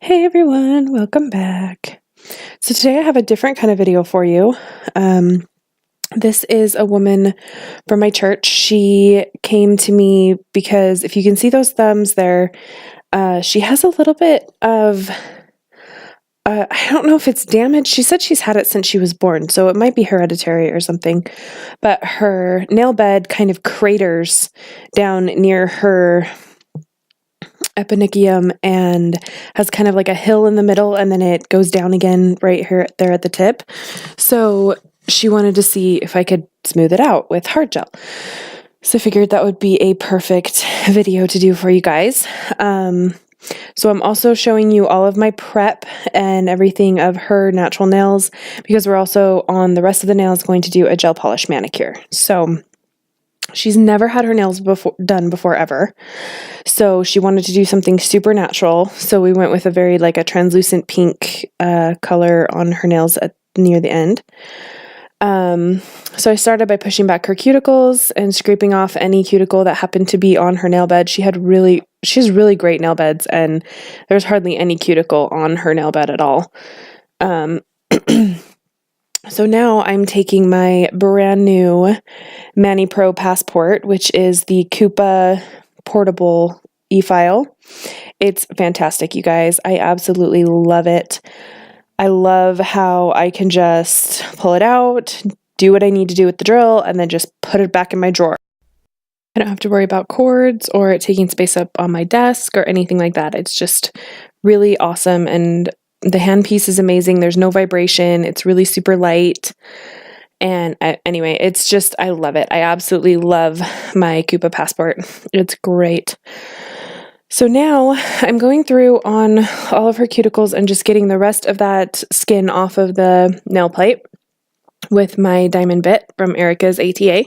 Hey everyone, welcome back. So today I have a different kind of video for you. This is a woman from my church. She came to me because if you can see those thumbs there, she has a little bit of, I don't know if it's damage. She said she's had it since she was born, so it might be hereditary or something, but her nail bed kind of craters down near her eponychium and has kind of like a hill in the middle, and then it goes down again right here there at the tip. So she wanted to see if I could smooth it out with hard gel. So I figured that would be a perfect video to do for you guys. So I'm also showing you all of my prep and everything of her natural nails, because we're also on the rest of the nails going to do a gel polish manicure. So she's never had her nails done before ever. So she wanted to do something super natural. So we went with a very like a translucent pink color on her nails near the end. So I started by pushing back her cuticles and scraping off any cuticle that happened to be on her nail bed. She has really great nail beds, and there's hardly any cuticle on her nail bed at all. So now I'm taking my brand new ManiPro Passport, which is the Kupa portable e-file. It's fantastic, you guys. I absolutely love it. I love how I can just pull it out, do what I need to do with the drill, and then just put it back in my drawer. I don't have to worry about cords or it taking space up on my desk or anything like that. It's just really awesome, and the handpiece is amazing. There's no vibration. It's really super light. And anyway, it's just, I love it. I absolutely love my Kupa Passport. It's great. So now I'm going through on all of her cuticles and just getting the rest of that skin off of the nail plate with my diamond bit from Erica's ATA.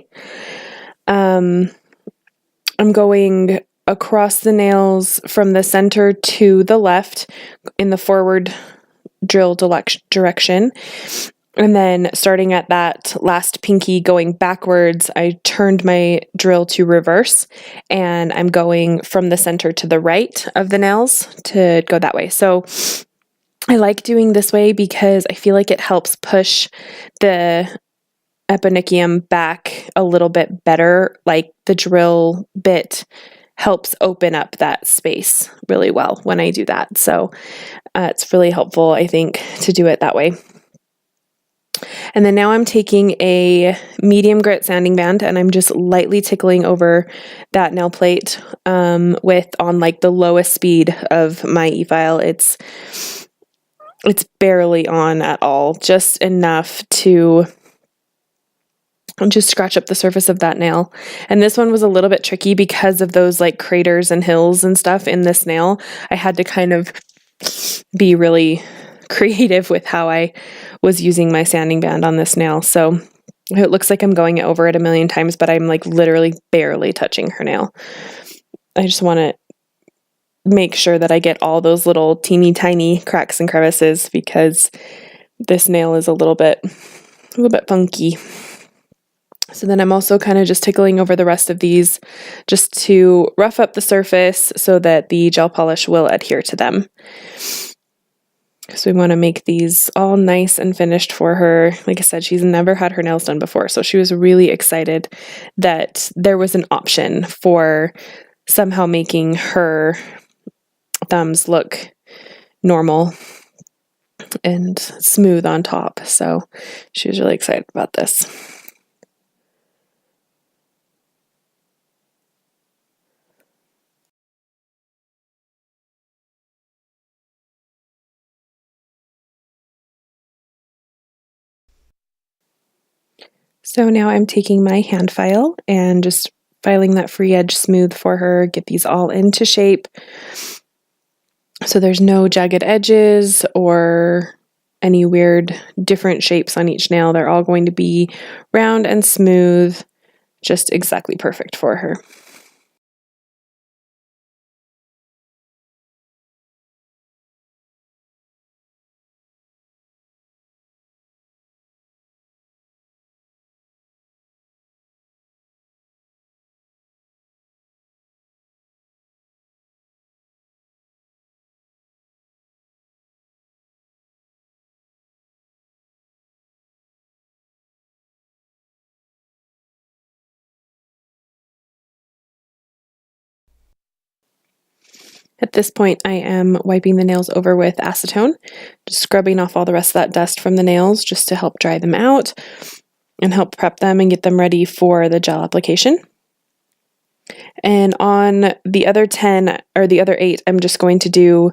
I'm going across the nails from the center to the left in the forward drill direction. And then starting at that last pinky going backwards, I turned my drill to reverse, and I'm going from the center to the right of the nails to go that way. So I like doing this way because I feel like it helps push the eponychium back a little bit better. Like the drill bit helps open up that space really well when I do that. So it's really helpful, I think, to do it that way. And then now I'm taking a medium grit sanding band and I'm just lightly tickling over that nail plate with on like the lowest speed of my e-file. It's barely on at all, just enough to just scratch up the surface of that nail. And this one was a little bit tricky because of those like craters and hills and stuff in this nail. I had to kind of be really creative with how I was using my sanding band on this nail. So it looks like I'm going over it a million times, but I'm like literally barely touching her nail. I just want to make sure that I get all those little teeny tiny cracks and crevices because this nail is a little bit funky. So then I'm also kind of just tickling over the rest of these just to rough up the surface so that the gel polish will adhere to them. So we want to make these all nice and finished for her. Like I said, she's never had her nails done before, so she was really excited that there was an option for somehow making her thumbs look normal and smooth on top. So she was really excited about this. So now I'm taking my hand file and just filing that free edge smooth for her, get these all into shape. So there's no jagged edges or any weird different shapes on each nail. They're all going to be round and smooth, just exactly perfect for her. At this point, I am wiping the nails over with acetone, just scrubbing off all the rest of that dust from the nails just to help dry them out and help prep them and get them ready for the gel application. And on the other 10 or the other 8, I'm just going to do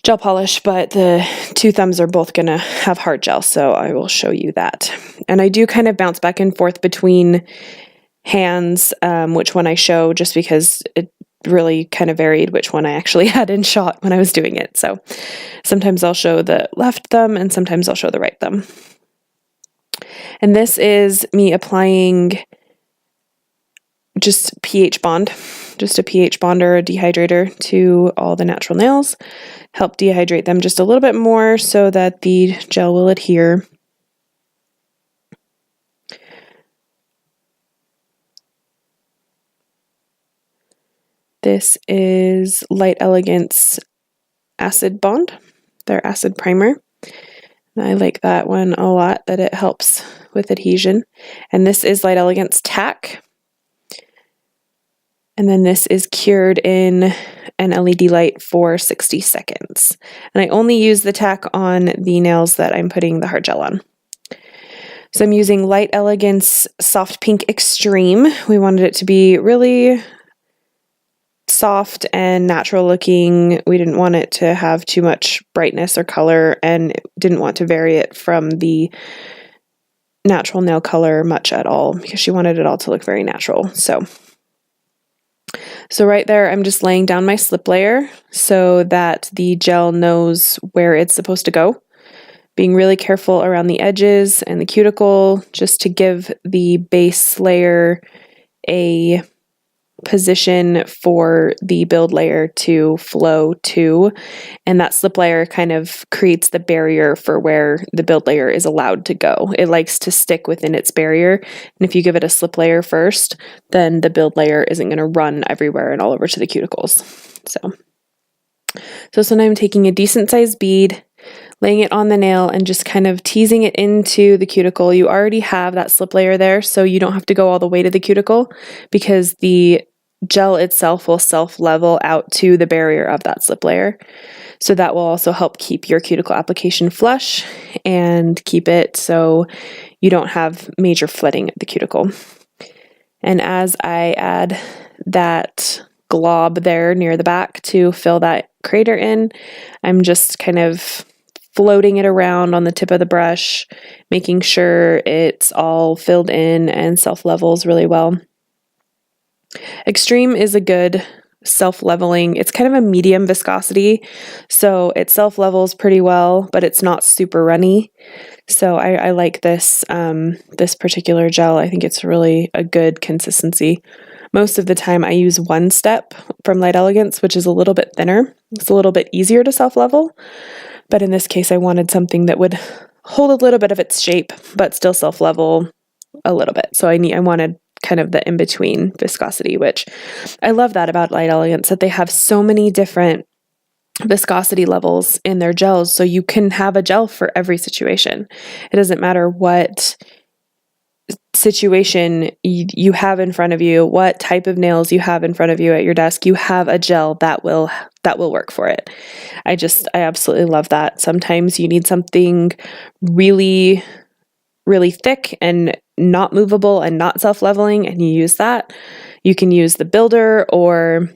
gel polish, but the 2 thumbs are both going to have hard gel, so I will show you that. And I do kind of bounce back and forth between hands, which one I show, just because it really kind of varied which one I actually had in shot when I was doing it. So sometimes I'll show the left thumb and sometimes I'll show the right thumb. And this is me applying just pH bond, just a pH bond or a dehydrator to all the natural nails. Help dehydrate them just a little bit more so that the gel will adhere. This is Light Elegance Acid Bond, their acid primer. And I like that one a lot, that it helps with adhesion. And this is Light Elegance Tack. And then this is cured in an LED light for 60 seconds. And I only use the tack on the nails that I'm putting the hard gel on. So I'm using Light Elegance Soft Pink Extreme. We wanted it to be really soft and natural looking. We didn't want it to have too much brightness or color, and didn't want to vary it from the natural nail color much at all, because she wanted it all to look very natural. So right there, I'm just laying down my slip layer so that the gel knows where it's supposed to go. Being really careful around the edges and the cuticle, just to give the base layer a position for the build layer to flow to, and that slip layer kind of creates the barrier for where the build layer is allowed to go. It likes to stick within its barrier, and if you give it a slip layer first, then the build layer isn't going to run everywhere and all over to the cuticles. So now I'm taking a decent sized bead, laying it on the nail, and just kind of teasing it into the cuticle. You already have that slip layer there, so you don't have to go all the way to the cuticle, because the gel itself will self-level out to the barrier of that slip layer. So that will also help keep your cuticle application flush and keep it so you don't have major flooding at the cuticle. And as I add that glob there near the back to fill that crater in, I'm just kind of floating it around on the tip of the brush, making sure it's all filled in and self-levels really well. Extreme is a good self-leveling. It's kind of a medium viscosity, so it self-levels pretty well, but it's not super runny. So I like this this particular gel. I think it's really a good consistency. Most of the time I use One Step from Light Elegance, which is a little bit thinner. It's a little bit easier to self-level, but in this case I wanted something that would hold a little bit of its shape, but still self-level a little bit. So I wanted kind of the in-between viscosity, which I love that about Light Elegance, that they have so many different viscosity levels in their gels, so you can have a gel for every situation. It doesn't matter what situation you have in front of you, what type of nails you have in front of you at your desk, you have a gel that will work for it. I absolutely love that. Sometimes you need something really, really thick and not movable and not self-leveling, and you use that. You can use the builder or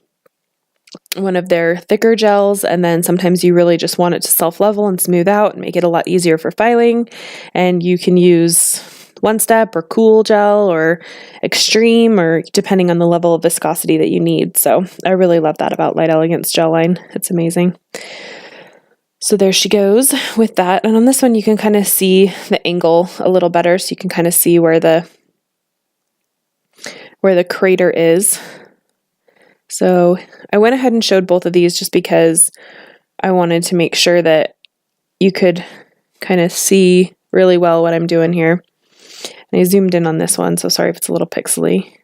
one of their thicker gels, and then sometimes you really just want it to self-level and smooth out and make it a lot easier for filing, and you can use One Step or Cool Gel or Extreme, or depending on the level of viscosity that you need. So I really love that about Light Elegance gel line. It's amazing. So there she goes with that. And on this one, you can kind of see the angle a little better, so you can kind of see where the crater is. So I went ahead and showed both of these just because I wanted to make sure that you could kind of see really well what I'm doing here. And I zoomed in on this one, so sorry if it's a little pixely.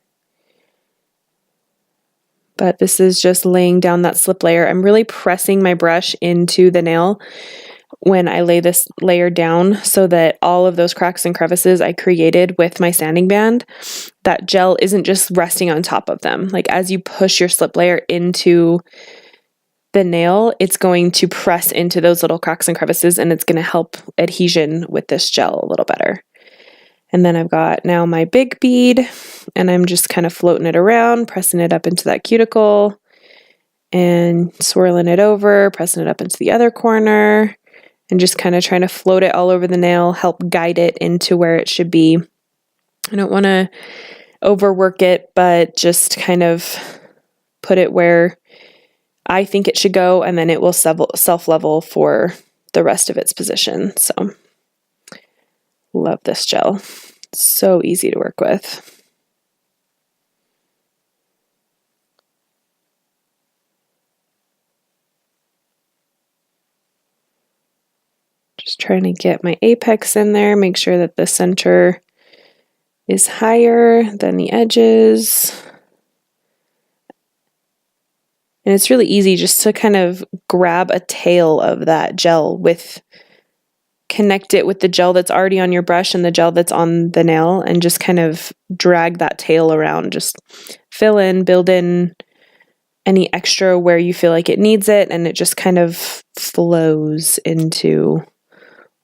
But this is just laying down that slip layer. I'm really pressing my brush into the nail when I lay this layer down, so that all of those cracks and crevices I created with my sanding band, that gel isn't just resting on top of them. Like, as you push your slip layer into the nail, it's going to press into those little cracks and crevices, and it's going to help adhesion with this gel a little better. And then I've got now my big bead, and I'm just kind of floating it around, pressing it up into that cuticle, and swirling it over, pressing it up into the other corner, and just kind of trying to float it all over the nail, help guide it into where it should be. I don't want to overwork it, but just kind of put it where I think it should go, and then it will self-level for the rest of its position. So, love this gel. So easy to work with. Just trying to get my apex in there, make sure that the center is higher than the edges. And it's really easy just to kind of grab a tail of that gel connect it with the gel that's already on your brush and the gel that's on the nail, and just kind of drag that tail around. Just fill in, build in any extra where you feel like it needs it, and it just kind of flows into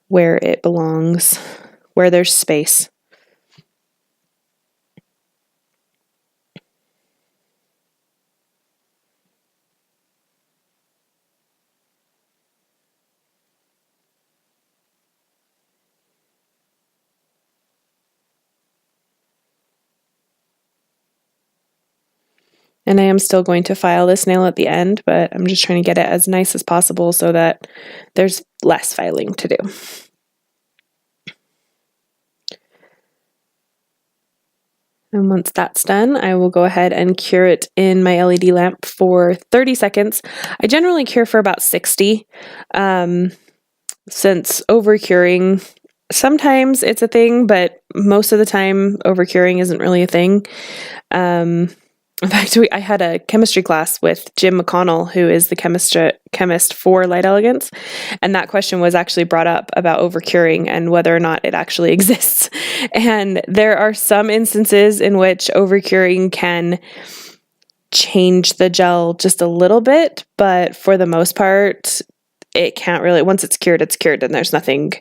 where it belongs, where there's space. And I am still going to file this nail at the end, but I'm just trying to get it as nice as possible so that there's less filing to do. And once that's done, I will go ahead and cure it in my LED lamp for 30 seconds. I generally cure for about 60, since over-curing, sometimes it's a thing, but most of the time over-curing isn't really a thing. In fact, I had a chemistry class with Jim McConnell, who is the chemist for Light Elegance, and that question was actually brought up about overcuring and whether or not it actually exists. And there are some instances in which overcuring can change the gel just a little bit, but for the most part, it can't really. Once it's cured, and there's nothing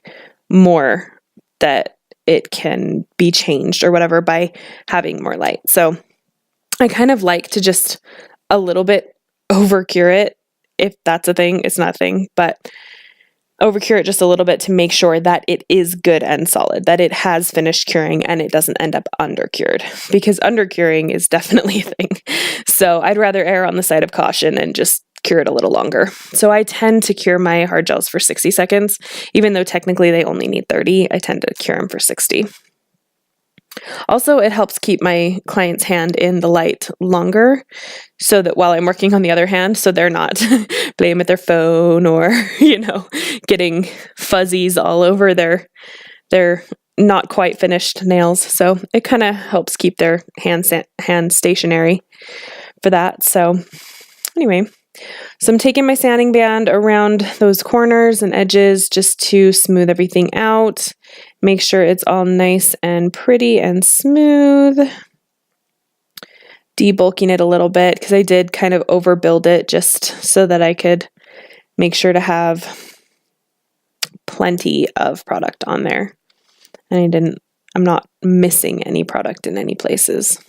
more that it can be changed or whatever by having more light. So I kind of like to just a little bit over-cure it, if that's a thing. It's not a thing, but over-cure it just a little bit to make sure that it is good and solid, that it has finished curing and it doesn't end up under-cured, because under-curing is definitely a thing. So I'd rather err on the side of caution and just cure it a little longer. So I tend to cure my hard gels for 60 seconds, even though technically they only need 30. I tend to cure them for 60. Also, it helps keep my client's hand in the light longer, so that while I'm working on the other hand, so they're not playing with their phone or, getting fuzzies all over their not quite finished nails. So it kind of helps keep their hand stationary for that. So anyway, so I'm taking my sanding band around those corners and edges just to smooth everything out. Make sure it's all nice and pretty and smooth. Debulking it a little bit because I did kind of overbuild it just so that I could make sure to have plenty of product on there. And I'm not missing any product in any places.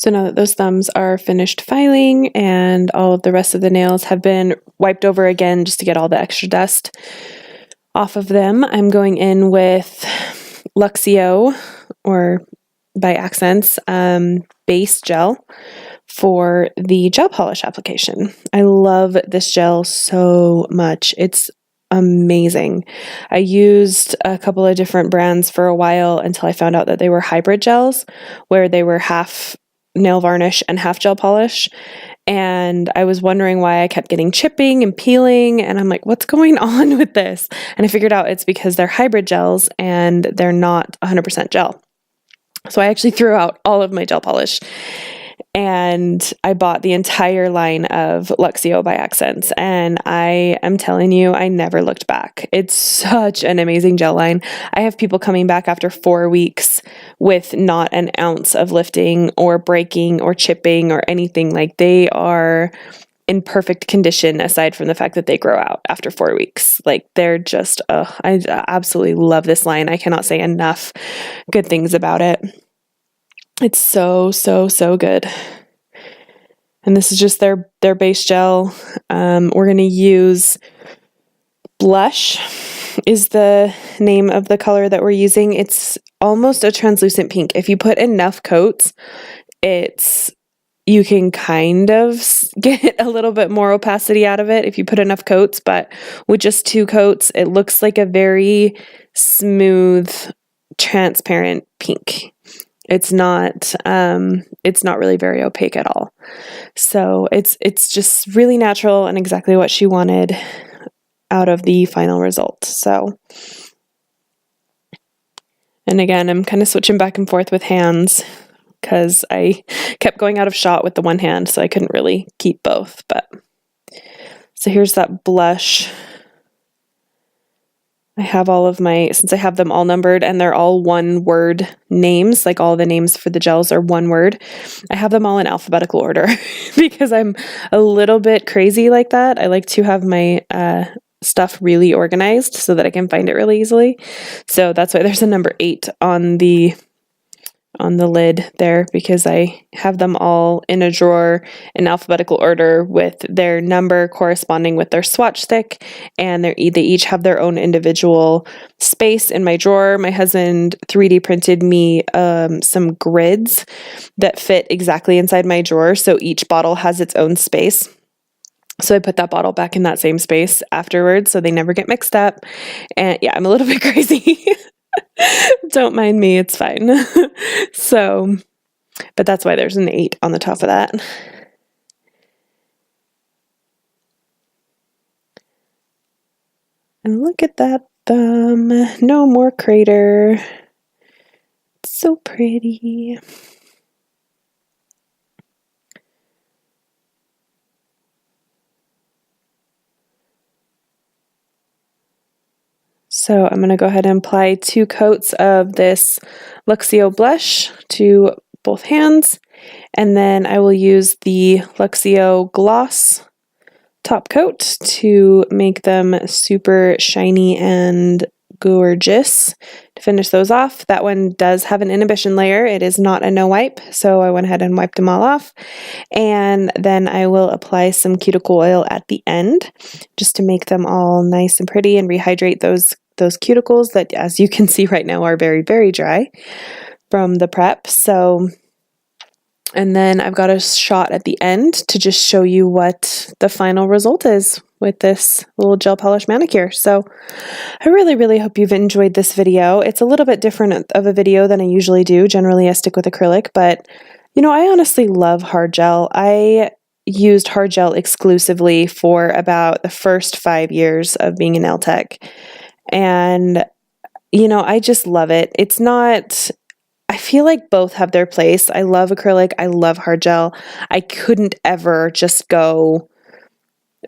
So now that those thumbs are finished filing and all of the rest of the nails have been wiped over again just to get all the extra dust off of them, I'm going in with Luxio, or by Axzentz, base gel for the gel polish application. I love this gel so much. It's amazing. I used a couple of different brands for a while until I found out that they were hybrid gels, where they were half nail varnish and half gel polish. And I was wondering why I kept getting chipping and peeling, and I'm like, what's going on with this? And I figured out it's because they're hybrid gels and they're not 100% gel. So I actually threw out all of my gel polish and I bought the entire line of Luxio by Axzentz, and I am telling you, I never looked back. It's such an amazing gel line. I have people coming back after 4 weeks with not an ounce of lifting or breaking or chipping or anything. Like, they are in perfect condition aside from the fact that they grow out after 4 weeks. Like, they're just, I absolutely love this line. I cannot say enough good things about it. It's so, so, so good. And this is just their base gel. We're going to use Blush is the name of the color that we're using. It's almost a translucent pink. If you put enough coats, you can kind of get a little bit more opacity out of it if you put enough coats, but with just 2 coats, it looks like a very smooth, transparent pink. It's not really very opaque at all. So it's just really natural and exactly what she wanted out of the final result. So, and again, I'm kind of switching back and forth with hands because I kept going out of shot with the one hand, so I couldn't really keep both. But so here's that blush. I have all of since I have them all numbered and they're all 1-word names, like all the names for the gels are 1 word, I have them all in alphabetical order because I'm a little bit crazy like that. I like to have my stuff really organized so that I can find it really easily. So that's why there's a number 8 on the lid there, because I have them all in a drawer in alphabetical order with their number corresponding with their swatch stick, and they each have their own individual space in my drawer. My husband 3D printed me some grids that fit exactly inside my drawer, so each bottle has its own space. So I put that bottle back in that same space afterwards so they never get mixed up. And yeah, I'm a little bit crazy. Don't mind me, it's fine. So, but that's why there's an 8 on the top of that. And look at that thumb. No more crater. It's so pretty. So I'm going to go ahead and apply 2 coats of this Luxio blush to both hands, and then I will use the Luxio gloss top coat to make them super shiny and gorgeous. To finish those off, that one does have an inhibition layer. It is not a no wipe, so I went ahead and wiped them all off. And then I will apply some cuticle oil at the end just to make them all nice and pretty and rehydrate those cuticles that, as you can see right now, are very, very dry from the prep. So, and then I've got a shot at the end to just show you what the final result is with this little gel polish manicure. So I really, really hope you've enjoyed this video. It's a little bit different of a video than I usually do. Generally, I stick with acrylic, but you know, I honestly love hard gel. I used hard gel exclusively for about the first 5 years of being a nail tech. And, you know, I just love it. It's not, I feel like both have their place. I love acrylic. I love hard gel. I couldn't ever just go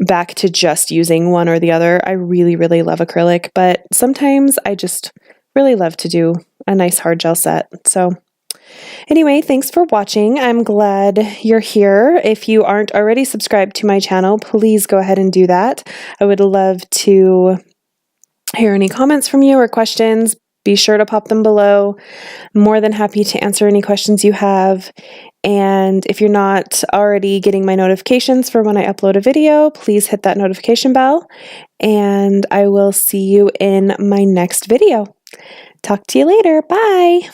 back to just using one or the other. I really, really love acrylic, but sometimes I just really love to do a nice hard gel set. So anyway, thanks for watching. I'm glad you're here. If you aren't already subscribed to my channel, please go ahead and do that. I would love to hear any comments from you or questions. be sure to pop them below. I'm more than happy to answer any questions you have. And if you're not already getting my notifications for when I upload a video, please hit that notification bell. And I will see you in my next video. Talk to you later. Bye.